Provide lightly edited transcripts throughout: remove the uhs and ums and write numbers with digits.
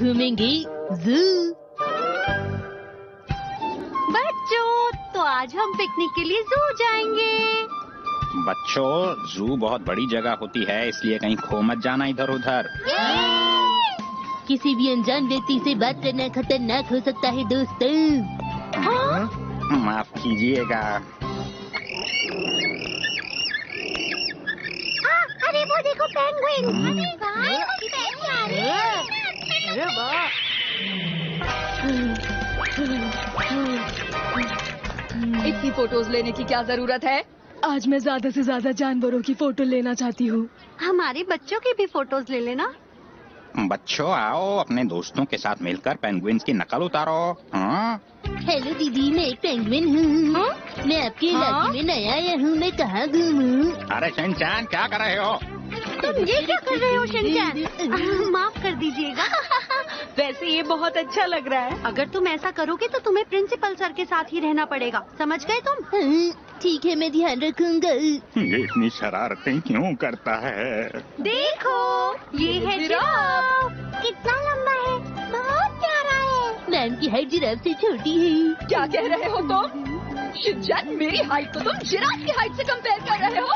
घूमेंगे जू। बच्चों, तो आज हम पिकनिक के लिए जू जाएंगे। बच्चों, जू बहुत बड़ी जगह होती है, इसलिए कहीं खो मत जाना इधर उधर। किसी भी अनजान व्यक्ति से बात करना खतरनाक हो सकता है दोस्तों। माफ कीजिएगा। अरे वो देखो पेंगुइन। इतनी फोटोज लेने की क्या जरूरत है? आज मैं ज्यादा से ज्यादा जानवरों की फोटो लेना चाहती हूँ। हमारे बच्चों की भी फोटोज ले लेना। बच्चों आओ, अपने दोस्तों के साथ मिलकर पेंगुइन्स की नकल उतारो। हाँ? हेलो दीदी, मैं एक पेंगुइन हूँ। मैं आपके इलाके में नया आया हूँ, मैं कहाँ घूमूं? अरे शिनचैन, क्या कर रहे हो? तुम ये क्या कर रहे हो शिनचैन? माफ कर दीजिएगा। वैसे ये बहुत अच्छा लग रहा है। अगर तुम ऐसा करोगे तो तुम्हें प्रिंसिपल सर के साथ ही रहना पड़ेगा, समझ गए तुम? ठीक है, मैं ध्यान रखूंगा। ये इतनी शरारतें क्यों करता है? देखो, ये है जिराफ। कितना लंबा है, बहुत प्यारा है। मैम की हाइट जिराफ से छोटी है। क्या कह रहे हो तुम? शिनचैन, मेरी हाइट को तुम जिराफ की हाइट से कंपेयर कर रहे हो?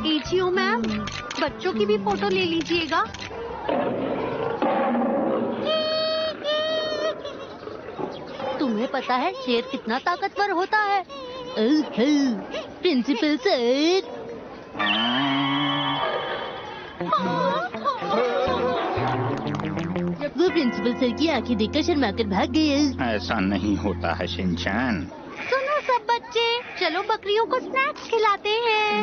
एचीओ मैम, बच्चों की भी फोटो ले लीजिएगा। तुम्हें पता है शेर कितना ताकतवर होता है? Principal sir. वो प्रिंसिपल सर की आंखें देखकर शर्मा कर भाग गए। ऐसा नहीं होता है शिनचैन। सुनो सब बच्चे, चलो बकरियों को स्नैक्स खिलाते हैं।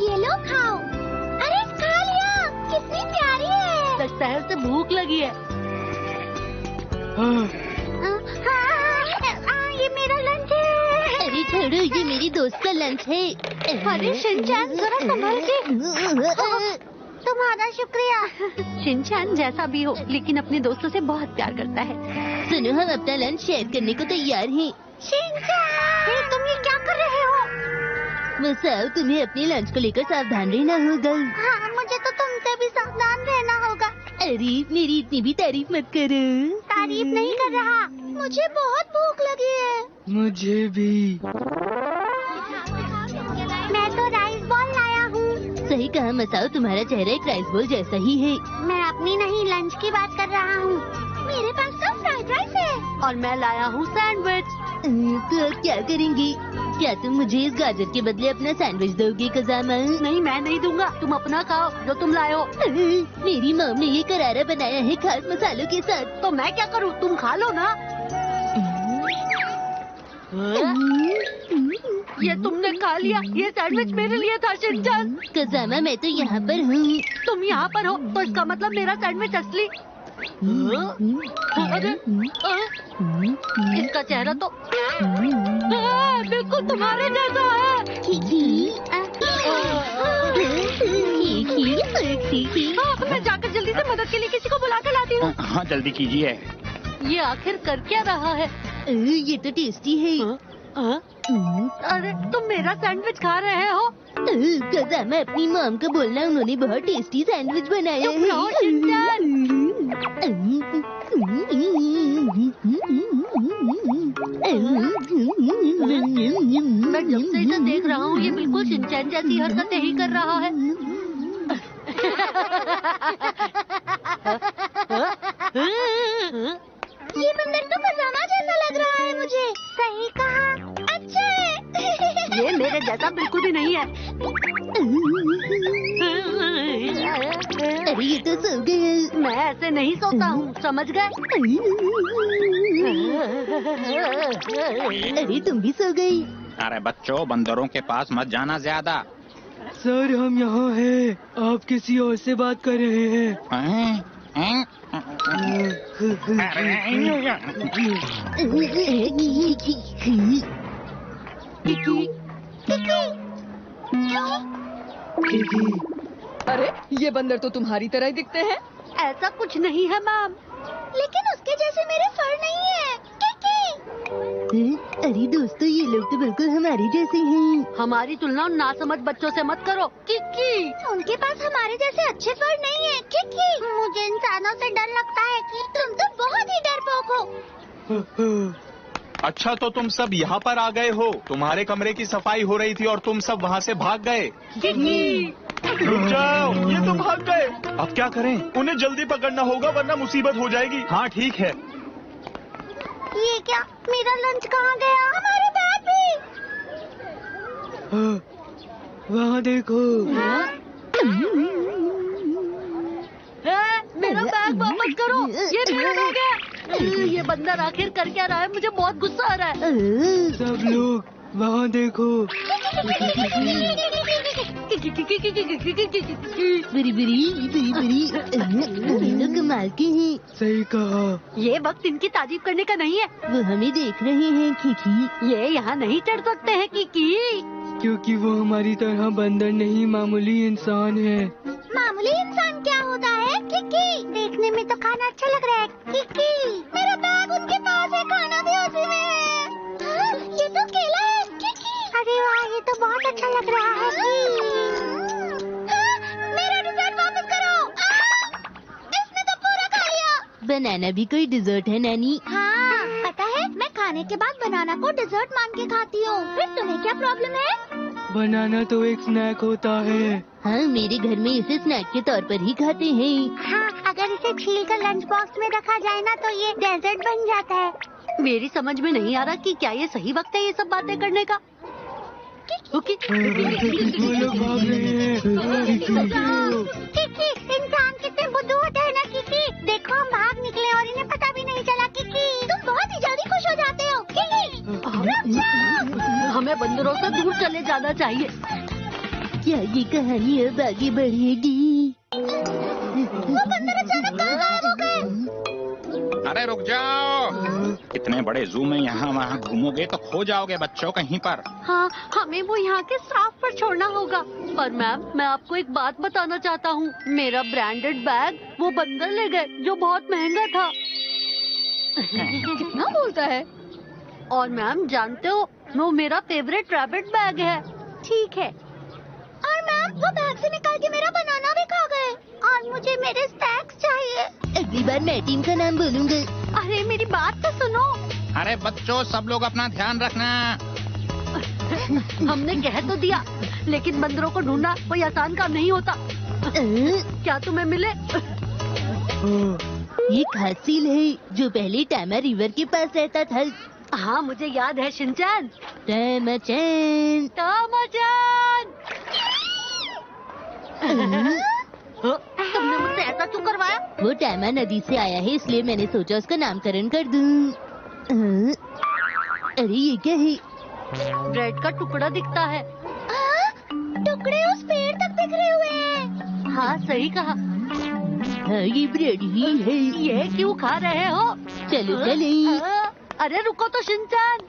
ये लो खाओ। अरे खा लिया, कितनी प्यारी है। लगता है उसे भूख लगी है। ये मेरा लंच है। अरे छोड़ो, ये मेरी दोस्त का लंच है। अरे शिनचैन, जरा संभल के। तुम्हारा शुक्रिया। शिनचैन जैसा भी हो, लेकिन अपने दोस्तों से बहुत प्यार करता है। सुनो, हम अपना लंच शेयर करने को तैयार हैं। शिनचैन, तुम ये क्या कर रहे हो? मसाओ, तुम्हें अपने लंच को लेकर सावधान रहना होगा। हाँ, मुझे तो तुमसे भी सावधान रहना होगा। अरे मेरी इतनी भी तारीफ मत करो। तारीफ नहीं कर रहा, मुझे बहुत भूख लगी है। मुझे भी। मैं तो राइस बॉल लाया हूँ। सही कहा मसाओ, तुम्हारा चेहरा एक राइस बॉल जैसा ही है। मैं अपनी नहीं, लंच की बात कर रहा हूँ। मेरे पास तो फ्राइड राइस है। और मैं लाया हूँ सैंडविच। तो अब क्या करेंगी? क्या तुम मुझे इस गाजर के बदले अपना सैंडविच दोगे कज़ामा? नहीं, मैं नहीं दूंगा। तुम अपना खाओ जो तुम लाए हो। मेरी मॉम ने ये करारा बनाया है खास मसालों के साथ। तो मैं क्या करूँ, तुम खा लो ना। ये तुमने खा लिया। ये सैंडविच मेरे लिए था शिनचैन। कज़ामा, मैं तो यहाँ पर हूँ। तुम यहाँ पर हो तो इसका मतलब मेरा सैंडविच असली। अरे, इसका चेहरा तो बिल्कुल तुम्हारे जैसा है। मैं जाकर जल्दी से मदद के लिए किसी को बुला कर लाती हूँ। हाँ, जल्दी कीजिए। ये आखिर कर क्या रहा है? ये तो टेस्टी है। अरे, तुम मेरा सैंडविच खा रहे हो? कज़ामा, अपनी मॉम को बोलना, उन्होंने बहुत टेस्टी सैंडविच बनाया चुप रहो, शिनचैन। मैं जब से इसे देख रहा हूँ, ये बिल्कुल शिनचैन जैसी हरकतें ही कर रहा है। ये बंदर तो कज़ामा जैसा लग रहा है मुझे। सही कहा, अच्छा है। ये मेरे जैसा बिल्कुल भी नहीं है। अरे ये तो सो गए। मैं ऐसे नहीं सोता हूँ, समझ गए? अरे तुम भी सो गई। अरे बच्चों, बंदरों के पास मत जाना ज्यादा। सर, हम यहाँ हैं। आप किसी और से बात कर रहे हैं। अरे, ये बंदर तो तुम्हारी तरह ही दिखते हैं। ऐसा कुछ नहीं है मैम, लेकिन उसके जैसे मेरे फर नहीं है। अरे दोस्तों, ये लोग तो बिल्कुल हमारे जैसे हैं। हमारी तुलना नासमझ बच्चों से मत करो। किकी, उनके पास हमारे जैसे अच्छे फर नहीं है। किकी, मुझे इंसानों से डर लगता है। अच्छा तो तुम सब यहाँ पर आ गए हो। तुम्हारे कमरे की सफाई हो रही थी और तुम सब वहाँ से भाग गए। रुक जाओ, ये तो भाग गए। अब क्या करें? उन्हें जल्दी पकड़ना होगा वरना मुसीबत हो जाएगी। हाँ ठीक है। ये क्या? मेरा लंच कहाँ गया? हमारे बैग भी। वहाँ देखो। मेरा बैग वापस करो, ये मेरा बैग है। ये बंदर आखिर कर क्या रहा है? मुझे बहुत गुस्सा आ रहा है। सब लोग वहाँ देखो। बरी तो कमाल के हैं। सही कहा। ये वक्त इनकी तारीफ करने का नहीं है। वो हमें देख रहे हैं किकी। ये यहाँ नहीं चढ़ सकते हैं किकी। क्योंकि वो हमारी तरह बंदर नहीं, मामूली इंसान है। मामूली इंसान क्या होता है? किकी, देखने में तो खाना अच्छा लग रहा है। किकी, मेरा बैग उनके पास है, खाना भी उसी में है। हाँ, ये तो केला है। किकी, अरे वाह, ये तो बहुत अच्छा लग रहा है। हाँ, मेरा डिजर्ट वापस करो। इसने तो पूरा खा लिया। बनाना भी कोई डिजर्ट है नानी? हाँ, पता है, मैं खाने के बाद बनाना को डिजर्ट मान के खाती हूँ। फिर तुम्हें क्या प्रॉब्लम है? बनाना तो एक स्नैक होता है। हाँ, मेरे घर में इसे स्नैक के तौर पर ही खाते हैं। हाँ, अगर इसे छील कर लंच बॉक्स में रखा जाए ना तो ये डेजर्ट बन जाता है। मेरी समझ में नहीं आ रहा कि क्या ये सही वक्त है ये सब बातें करने का। वो लोग भाग रहे हैं। किकी, इंसान कितने बुद्धू होते हैं ना किकी। देखो हम भाग निकले और इन्हें पता भी नहीं चला। किकी, तुम बहुत ही जल्दी खुश हो जाते हो। किकी, रुक जाओ। हमें बंदरों से दूर चले जाना चाहिए। क्या ये कहानी अब आगे बढ़ेगी? वो बंदर अचानक कहाँ गायब हो गए? अरे रुक जाओ। इतने बड़े जू में यहाँ वहाँ घूमोगे तो खो जाओगे बच्चों कहीं पर। हाँ, हमें वो यहाँ के स्टाफ पर छोड़ना होगा। पर मैम, मैं आपको एक बात बताना चाहता हूँ। मेरा ब्रांडेड बैग वो बंदर ले गए जो बहुत महंगा था। कितना बोलता है? और मैम जानते हो, वो मेरा फेवरेट रैबिट बैग है। ठीक है। और मैम, वो बैग से निकाल के मेरा बनाना भी खा गए। और मुझे मेरे स्नैक्स चाहिए। अगली बार मैं टीम का नाम बोलूँगा। अरे मेरी बात तो सुनो। अरे बच्चों, सब लोग अपना ध्यान रखना। हमने कह तो दिया, लेकिन बंदरों को ढूंढना कोई आसान काम नहीं होता। क्या तुम्हें मिले? ये खास सील है जो पहले टामा रिवर के पास रहता था। हाँ, मुझे याद है शिनचैन। टामा-चैन। तुमने मुझसे ऐसा क्यों करवाया? वो टामा नदी से आया है, इसलिए मैंने सोचा उसका नामकरण कर दूं। अरे ये क्या है? ब्रेड का टुकड़ा दिखता है। टुकड़े उस पेड़ तक बिखरे हुए हैं। हाँ, सही कहा। हाँ, ये ब्रेड ही है। ये क्यों खा रहे हो? चलो चले। अरे रुको तो शिनचैन।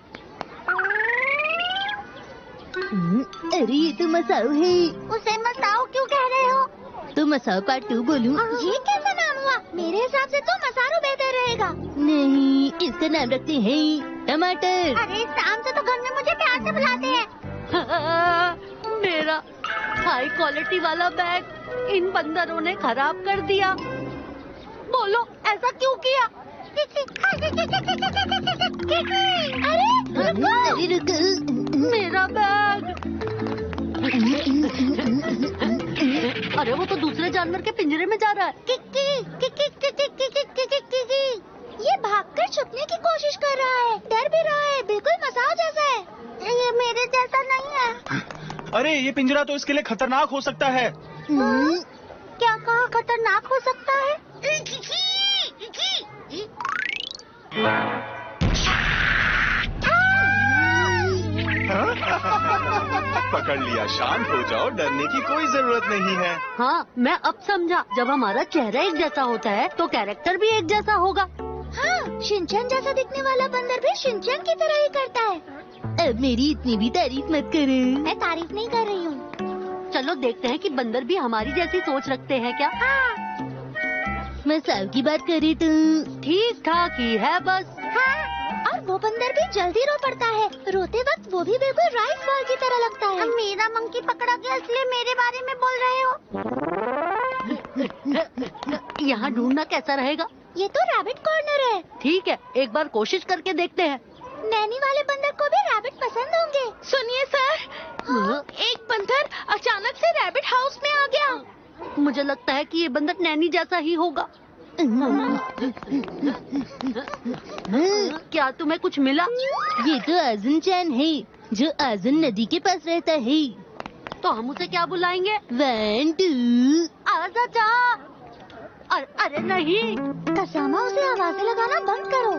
अरे ये तो मसाओ है। उसे मसाओ क्यों कह रहे हो? तो मसाओ पार्ट 2 बोलूं? ये कैसा नाम हुआ? मेरे हिसाब से तो मसारो बेहतर रहेगा। नहीं, इसका नाम रखते हैं टमाटर। अरे इस नाम से तो घर में मुझे प्यार से बुलाते हैं। मेरा हाई क्वालिटी वाला बैग इन बंदरों ने खराब कर दिया। बोलो, ऐसा क्यों किया? अरे रुको, मेरा बैग। अरे वो तो दूसरे जानवर के पिंजरे में जा रहा है। ये भागकर छुपने की कोशिश कर रहा है, डर भी रहा है, बिल्कुल मसाओ जैसा है। ये मेरे जैसा नहीं है। अरे ये पिंजरा तो इसके लिए खतरनाक हो सकता है। क्या कहा खतरनाक हो सकता है? पकड़ लिया, शांत हो जाओ, डरने की कोई जरूरत नहीं है। हाँ, मैं अब समझा। जब हमारा चेहरा एक जैसा होता है तो कैरेक्टर भी एक जैसा होगा। हाँ, शिनचैन जैसा दिखने वाला बंदर भी शिनचैन की तरह ही करता है। अब मेरी इतनी भी तारीफ मत करो। मैं तारीफ नहीं कर रही हूँ। चलो देखते हैं कि बंदर भी हमारी जैसी सोच रखते हैं क्या। हाँ। मसाल की बात करे तो ठीक ठाक ही है बस। हाँ, और वो बंदर भी जल्दी रो पड़ता है। रोते वक्त वो भी बिल्कुल राइस बॉल की तरह लगता है। मेरा मंकी पकड़ा गया इसलिए मेरे बारे में बोल रहे हो? यहाँ ढूंढना कैसा रहेगा? ये तो रैबिट कॉर्नर है। ठीक है, एक बार कोशिश करके देखते हैं। नैनी वाले बंदर को भी रैबिट पसंद होंगे। सुनिए सर, एक बंदर अचानक से रैबिट हाउस में आ गया। मुझे लगता है कि ये बंदर नैनी जैसा ही होगा। क्या तुम्हें कुछ मिला? ये तो आज़न चैन है, जो आज़न नदी के पास रहता है। तो हम उसे क्या बुलाएंगे? 1 2। आजा जा। अरे नहीं, कसामा, उसे आवाजें लगाना बंद करो।